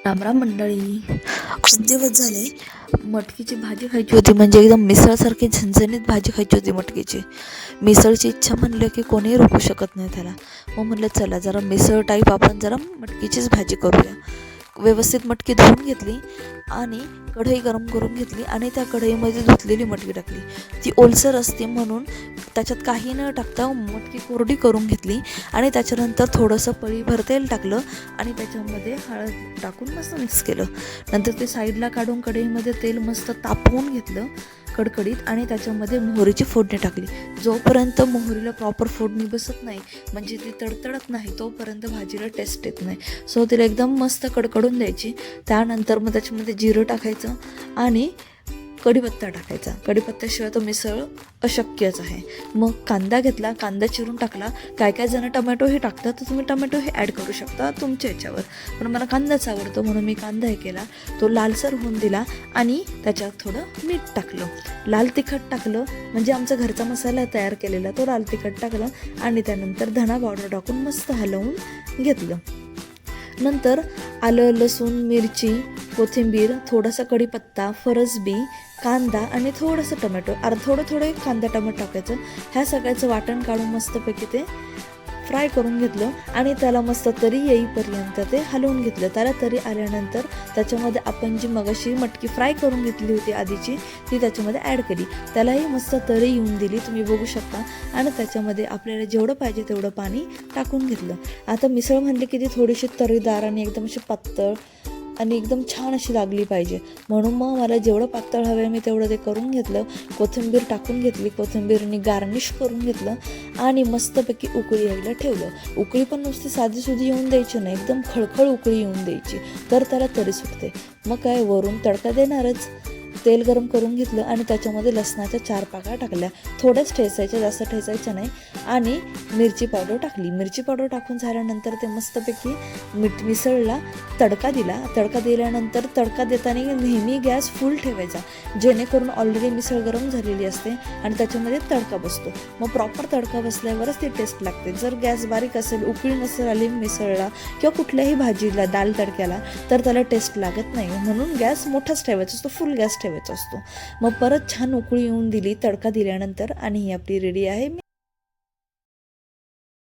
रामराम मंडळी, खूप दिवस झाले मटकीची भाजी खायची होती. म्हणजे एकदम मिसळसारखी झणझणीत भाजी खायची होती मटकीची. मिसळची इच्छा म्हणलं की कोणीही रोखू शकत नाही त्याला. मग म्हणलं चला जरा मिसळ टाईप आपण जरा मटकीचीच भाजी करूया. व्यवस्थित मटकी धुवून घेतली आणि कढई गरम करून घेतली आणि त्या कढईमध्ये धुतलेली मटकी टाकली. ती ओलसर असते म्हणून त्याच्यात काही न टाकता मटकी कोरडी करून घेतली आणि त्याच्यानंतर थोडंसं पळीभर तेल टाकलं आणि त्याच्यामध्ये हळद टाकून मस्त मिक्स केलं. नंतर ते साईडला काढून कढईमध्ये तेल मस्त तापवून घेतलं कडकडीत आणि त्याच्यामध्ये मोहरीची फोडणी टाकली. जोपर्यंत मोहरीला प्रॉपर फोडणी बसत नाही, म्हणजे ती तडतडत नाही, तोपर्यंत भाजीला टेस्ट येत नाही. सो तिला एकदम मस्त कडकडून द्यायची. त्यानंतर मग त्याच्यामध्ये जिरं टाकायचं आणि कढीपत्ता टाकायचा. कढीपत्त्याशिवाय तो मिसळ अशक्यच आहे. मग कांदा घेतला, कांदा चिरून टाकला. काय काय जण टमॅटोही टाकतात, तर तुम्ही टमॅटोही ॲड करू शकता तुमच्या याच्यावर, पण मला कांदाच आवडतो म्हणून मी कांदा हे केला. तो लालसर होऊन दिला आणि त्याच्यात थोडं मीठ टाकलं, लाल तिखट टाकलं, म्हणजे आमचा घरचा मसाला तयार केलेला तो लाल तिखट टाकलं आणि त्यानंतर धना पावडर टाकून मस्त हलवून घेतलं. नंतर आलं, लसूण, मिरची, कोथिंबीर, थोडासा कढीपत्ता, फरसबी, कांदा आणि थोडंसं टमॅटो, थोडं कांदा टमॅटो टाकायचं. ह्या सगळ्याचं वाटण काढून मस्तपैकी ते फ्राय करून घेतलं आणि त्याला मस्त तरी येईपर्यंत ते हलवून घेतलं. त्याला तरी आल्यानंतर त्याच्यामध्ये आपण जी मगाशी मटकी फ्राय करून घेतली होती आधीची, ती त्याच्यामध्ये ॲड केली. त्यालाही मस्त तरी येऊन दिली, तुम्ही बघू शकता. आणि त्याच्यामध्ये आपल्याला जेवढं पाहिजे तेवढं पाणी टाकून घेतलं. आता मिसळ म्हणली की ती थोडीशी तरीदार आणि एकदम अशी पातळ आणि एकदम छान अशी लागली पाहिजे, म्हणून मग मला जेवढं पातळ हवं आहे मी तेवढं ते करून घेतलं. कोथिंबीर टाकून घेतली, कोथिंबीरनी गार्निश करून घेतलं आणि मस्तपैकी उकळी यायला ठेवलं. उकळी पण नुसती साधीसुधी येऊन द्यायची नाही, एकदम खळखळ उकळी येऊन द्यायची, तर त्याला तरी सुटते. मग काय वरून तडका देणारच. तेल गरम करून घेतलं आणि त्याच्यामध्ये लसणाच्या 4 पाकळ्या टाकल्या. थोड्याच ठेचायच्या, जास्त ठेचायच्या नाही. आणि मिरची पावडर टाकली. मिरची पावडर टाकून झाल्यानंतर ते मस्तपैकी मिसळला तडका दिला. तडका दिल्यानंतर तडका देताना नेहमी गॅस फुल ठेवायचा, जेणेकरून ऑलरेडी मिसळ गरम झालेली असते आणि त्याच्यामध्ये तडका बसतो. मग प्रॉपर तडका बसल्यावरच ती टेस्ट लागते. जर गॅस बारीक असेल, उकळी नसेल आली मिसळला किंवा कुठल्याही भाजीला, दाल तडक्याला, तर त्याला टेस्ट लागत नाही. म्हणून गॅस मोठाच ठेवायचा असतो, फुल गॅस ठेवायचा असतो. मग परत छान उकळी येऊन दिली तडका दिल्यानंतर आणि ही आपली रेडी आहे.